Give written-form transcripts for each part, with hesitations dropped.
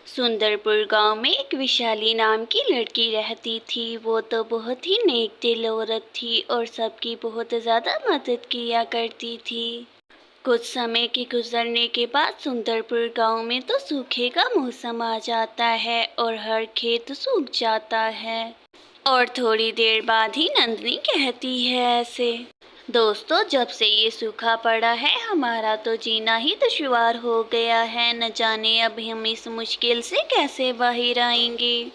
सुंदरपुर गांव में एक विशाली नाम की लड़की रहती थी। वो तो बहुत ही नेक दिल औरत थी और सबकी बहुत ज़्यादा मदद किया करती थी। कुछ समय के गुजरने के बाद सुंदरपुर गांव में तो सूखे का मौसम आ जाता है और हर खेत सूख जाता है। और थोड़ी देर बाद ही नंदनी कहती है ऐसे, दोस्तों, जब से ये सूखा पड़ा है हमारा तो जीना ही दुश्वार हो गया है। न जाने अब हम इस मुश्किल से कैसे बाहर आएंगे।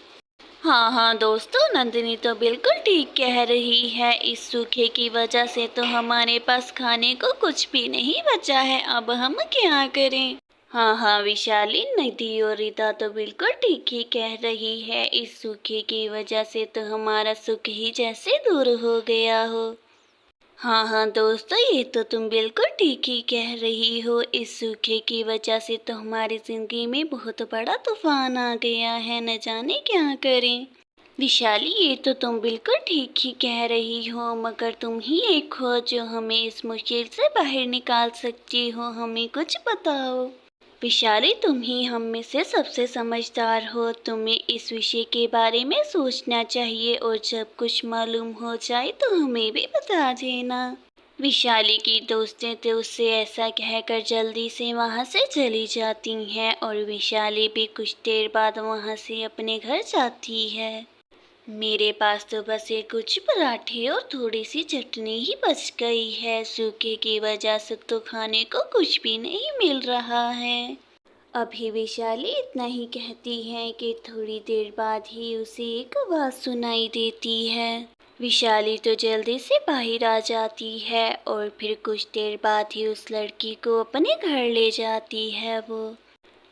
हाँ हाँ दोस्तों, नंदिनी तो बिल्कुल ठीक कह रही है। इस सूखे की वजह से तो हमारे पास खाने को कुछ भी नहीं बचा है। अब हम क्या करें। हाँ हाँ विशाली, निधि और रीता तो बिल्कुल ठीक ही कह रही है। इस सूखे की वजह से तो हमारा सुख ही जैसे दूर हो गया हो। हाँ हाँ दोस्तों, ये तो तुम बिल्कुल ठीक ही कह रही हो। इस सूखे की वजह से तो हमारी जिंदगी में बहुत बड़ा तूफान आ गया है। न जाने क्या करें। विशाली, ये तो तुम बिल्कुल ठीक ही कह रही हो, मगर तुम ही एक हो जो हमें इस मुश्किल से बाहर निकाल सकती हो। हमें कुछ बताओ। विशाली, तुम ही हम में से सबसे समझदार हो। तुम्हें इस विषय के बारे में सोचना चाहिए और जब कुछ मालूम हो जाए तो हमें भी बता देना। विशाली की दोस्तें तो उससे ऐसा कहकर जल्दी से वहाँ से चली जाती हैं और विशाली भी कुछ देर बाद वहाँ से अपने घर जाती है। मेरे पास तो बस ये कुछ पराठे और थोड़ी सी चटनी ही बच गई है। सूखे की वजह से तो खाने को कुछ भी नहीं मिल रहा है। अभी विशाली इतना ही कहती है कि थोड़ी देर बाद ही उसे एक आवाज सुनाई देती है। विशाली तो जल्दी से बाहर आ जाती है और फिर कुछ देर बाद ही उस लड़की को अपने घर ले जाती है वो।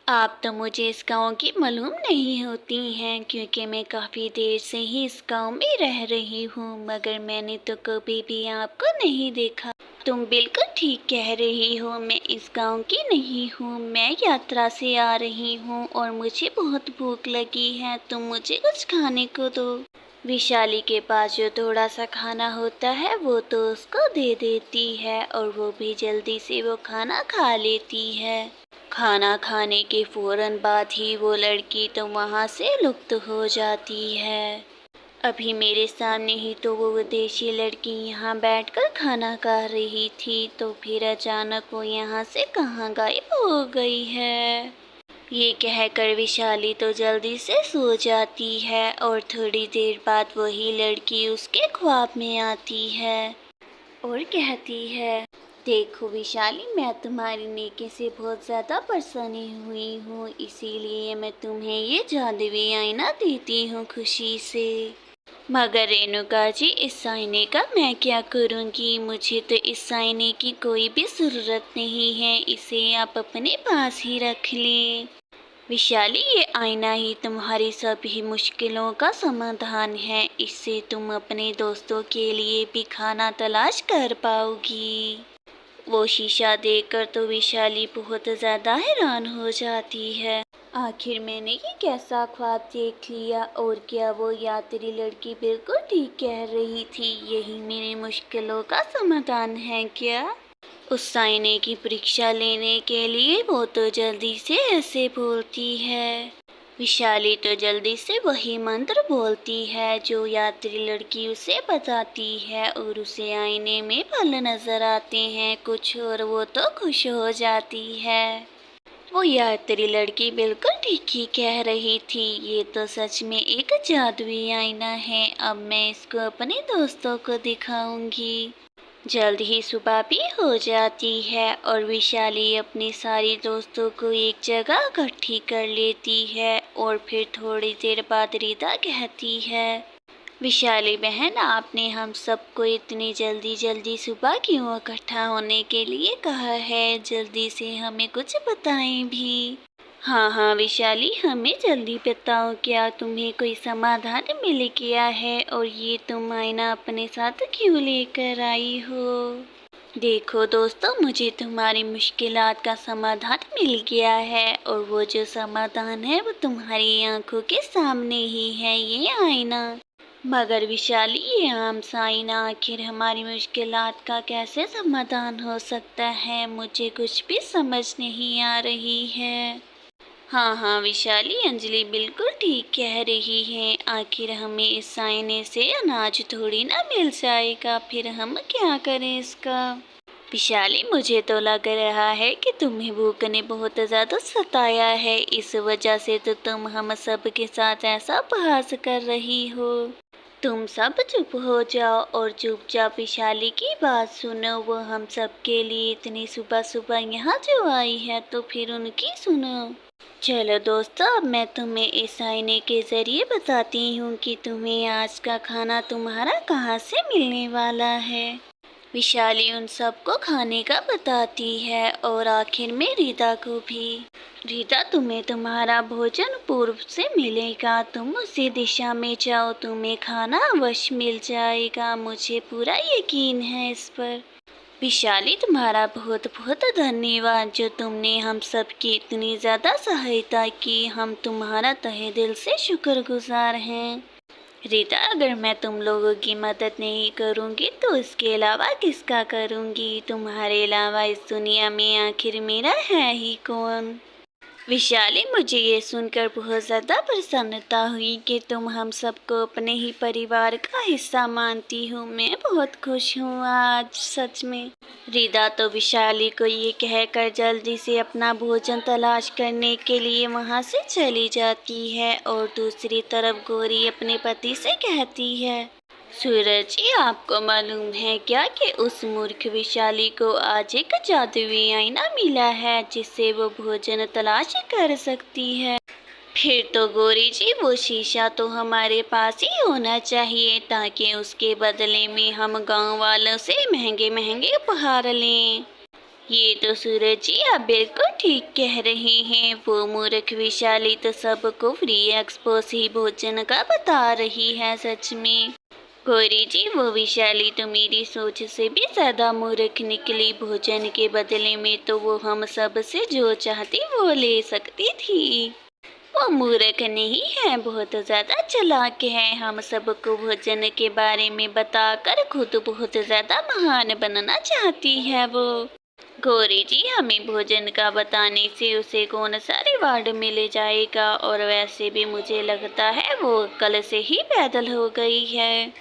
आप तो मुझे इस गांव की मालूम नहीं होती हैं, क्योंकि मैं काफ़ी देर से ही इस गांव में रह रही हूँ, मगर मैंने तो कभी भी आपको नहीं देखा। तुम बिल्कुल ठीक कह रही हो, मैं इस गांव की नहीं हूँ। मैं यात्रा से आ रही हूँ और मुझे बहुत भूख लगी है। तुम मुझे कुछ खाने को दो। विशाली के पास जो थोड़ा सा खाना होता है वो तो उसको दे देती है और वो भी जल्दी से वो खाना खा लेती है। खाना खाने के फौरन बाद ही वो लड़की तो वहाँ से लुप्त हो जाती है। अभी मेरे सामने ही तो वो विदेशी लड़की यहाँ बैठकर खाना खा रही थी, तो फिर अचानक वो यहाँ से कहाँ गायब हो गई है। ये कहकर विशाली तो जल्दी से सो जाती है और थोड़ी देर बाद वही लड़की उसके ख्वाब में आती है और कहती है, देखो विशाली, मैं तुम्हारी नेकी से बहुत ज़्यादा परेशानी हुई हूँ, इसीलिए मैं तुम्हें ये जादुई आईना देती हूँ खुशी से। मगर रेणुका जी, इस आईने का मैं क्या करूँगी। मुझे तो इस आईने की कोई भी ज़रूरत नहीं है, इसे आप अपने पास ही रख लें। विशाली, ये आईना ही तुम्हारी सभी मुश्किलों का समाधान है। इससे तुम अपने दोस्तों के लिए भी खाना तलाश कर पाओगी। वो शीशा देखकर तो विशाली बहुत ज़्यादा हैरान हो जाती है। आखिर मैंने ये कैसा ख्वाब देख लिया, और क्या वो यात्री लड़की बिल्कुल ठीक कह रही थी। यही मेरी मुश्किलों का समाधान है क्या। उस आईने की परीक्षा लेने के लिए वो तो जल्दी से ऐसे बोलती है। विशाली तो जल्दी से वही मंत्र बोलती है जो यात्री लड़की उसे बताती है और उसे आईने में फल नजर आते हैं कुछ, और वो तो खुश हो जाती है। वो यात्री लड़की बिल्कुल ठीक ही कह रही थी। ये तो सच में एक जादुई आईना है। अब मैं इसको अपने दोस्तों को दिखाऊंगी। जल्द ही सुबह भी हो जाती है और विशाली अपनी सारी दोस्तों को एक जगह इकट्ठी कर लेती है और फिर थोड़ी देर बाद रीता कहती है, विशाली बहन, आपने हम सबको इतनी जल्दी जल्दी सुबह क्यों इकट्ठा होने के लिए कहा है। जल्दी से हमें कुछ बताएं भी। हाँ हाँ विशाली, हमें जल्दी बताओ, क्या तुम्हें कोई समाधान मिल गया है और ये तुम आईना अपने साथ क्यों लेकर आई हो। देखो दोस्तों, मुझे तुम्हारी मुश्किलात का समाधान मिल गया है और वो जो समाधान है वो तुम्हारी आंखों के सामने ही है, ये आईना। मगर विशाली, ये आम सा आईना आखिर हमारी मुश्किलात का कैसे समाधान हो सकता है। मुझे कुछ भी समझ नहीं आ रही है। हाँ हाँ विशाली, अंजलि बिल्कुल ठीक कह रही है। आखिर हमें इस साइने से अनाज थोड़ी ना मिल जाएगा, फिर हम क्या करें इसका। विशाली, मुझे तो लग रहा है कि तुम्हें भूख ने बहुत ज़्यादा सताया है, इस वजह से तो तुम हम सब के साथ ऐसा बहस कर रही हो। तुम सब चुप हो जाओ और चुपचाप विशाली की बात सुनो। वो हम सब के लिए इतनी सुबह सुबह यहाँ जो आई है, तो फिर उनकी सुनो। चलो दोस्तों, अब मैं तुम्हें इस आईने के जरिए बताती हूँ कि तुम्हें आज का खाना तुम्हारा कहाँ से मिलने वाला है। विशाली उन सबको खाने का बताती है और आखिर में रीता को भी। रीता, तुम्हें तुम्हारा भोजन पूर्व से मिलेगा, तुम उसी दिशा में जाओ, तुम्हें खाना अवश्य मिल जाएगा, मुझे पूरा यकीन है इस पर। विशाली, तुम्हारा बहुत बहुत धन्यवाद, जो तुमने हम सब की इतनी ज़्यादा सहायता की, हम तुम्हारा तहे दिल से शुक्रगुजार हैं। रीता, अगर मैं तुम लोगों की मदद नहीं करूंगी तो इसके अलावा किसका करूंगी। तुम्हारे अलावा इस दुनिया में आखिर मेरा है ही कौन। विशाली, मुझे ये सुनकर बहुत ज़्यादा प्रसन्नता हुई कि तुम हम सबको अपने ही परिवार का हिस्सा मानती हो। मैं बहुत खुश हूँ आज, सच में। रीता तो विशाली को ये कहकर जल्दी से अपना भोजन तलाश करने के लिए वहाँ से चली जाती है और दूसरी तरफ गौरी अपने पति से कहती है, सूरज जी, आपको मालूम है क्या कि उस मूर्ख विशाली को आज एक जादुई आईना मिला है जिससे वो भोजन तलाश कर सकती है। फिर तो गौरी जी, वो शीशा तो हमारे पास ही होना चाहिए ताकि उसके बदले में हम गांव वालों से महंगे महंगे उपहार लें। ये तो सूरज जी आप बिल्कुल ठीक कह रहे हैं। वो मूर्ख विशाली तो सबको फ्री एक्सपोस ही भोजन का बता रही है, सच में। गौरी जी, वो विशाली तो मेरी सोच से भी ज्यादा मूर्ख निकली। भोजन के बदले में तो वो हम सब से जो चाहती वो ले सकती थी। वो मूर्ख नहीं है, बहुत ज्यादा चालाक है। हम सबको भोजन के बारे में बताकर खुद बहुत ज्यादा महान बनना चाहती है वो। गौरी जी, हमें भोजन का बताने से उसे कौन सा रिवार्ड मिल जाएगा, और वैसे भी मुझे लगता है वो कल से ही पैदल हो गई है।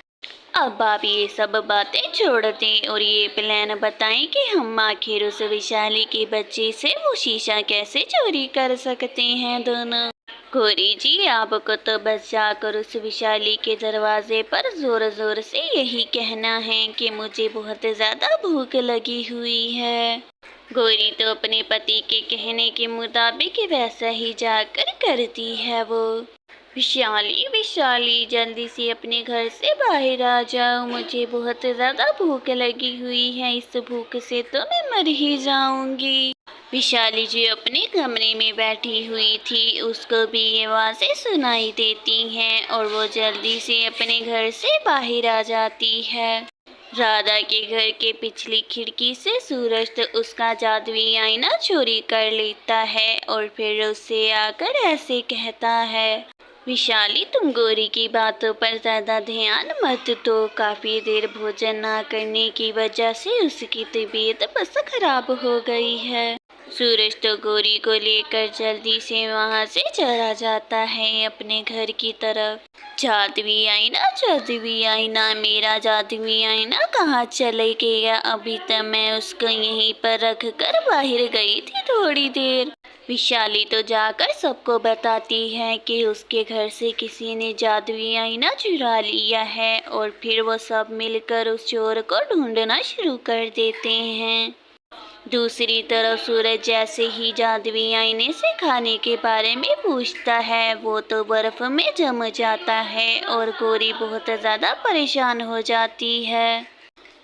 अब आप ये सब बातें छोड़ दें और ये प्लान बताएं कि हम आखिर उस विशाली के बच्चे से वो शीशा कैसे चोरी कर सकते हैं दोनों। गौरी जी, आपको तो बस जाकर उस विशाली के दरवाजे पर जोर जोर से यही कहना है कि मुझे बहुत ज्यादा भूख लगी हुई है। गौरी तो अपने पति के कहने के मुताबिक वैसा ही जाकर करती है वो। विशाली, विशाली, जल्दी से अपने घर से बाहर आ जाओ, मुझे बहुत ज्यादा भूख लगी हुई है, इस भूख से तो मैं मर ही जाऊंगी। विशाली जी अपने कमरे में बैठी हुई थी, उसको भी ये आवाज़ें सुनाई देती हैं और वो जल्दी से अपने घर से बाहर आ जाती है। राधा के घर के पिछली खिड़की से सूरज तो उसका जादुई आईना चोरी कर लेता है और फिर उससे आकर ऐसे कहता है, विशाली, तुम गौरी की बातों पर ज्यादा ध्यान मत दो। काफी देर भोजन ना करने की वजह से उसकी तबीयत बस खराब हो गई है। सूरज तो गौरी को लेकर जल्दी से वहां से चला जाता है अपने घर की तरफ। जादुई आईना, जादुई आईना, मेरा जादुई आईना कहाँ चले गया। अभी तक मैं उसको यहीं पर रख कर बाहर गई थी थोड़ी देर। विशाली तो जाकर सबको बताती है कि उसके घर से किसी ने जादुई आईना चुरा लिया है और फिर वो सब मिलकर उस चोर को ढूंढना शुरू कर देते हैं। दूसरी तरफ सूरज जैसे ही जादुई आईने से खाने के बारे में पूछता है, वो तो बर्फ में जम जाता है और गौरी बहुत ज़्यादा परेशान हो जाती है।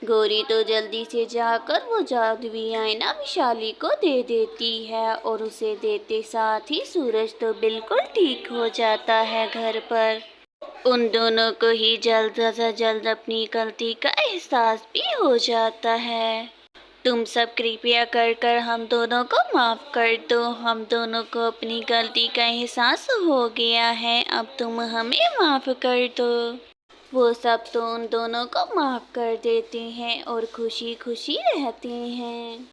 गौरी तो जल्दी से जाकर वो जादुई आईना विशाली को दे देती है और उसे देते साथ ही सूरज तो बिल्कुल ठीक हो जाता है घर पर। उन दोनों को ही जल्द से जल्द अपनी गलती का एहसास भी हो जाता है। तुम सब कृपया कर कर हम दोनों को माफ़ कर दो। हम दोनों को अपनी गलती का एहसास हो गया है, अब तुम हमें माफ़ कर दो। वो सब तो उन दोनों को माफ़ कर देते हैं और खुशी खुशी रहते हैं।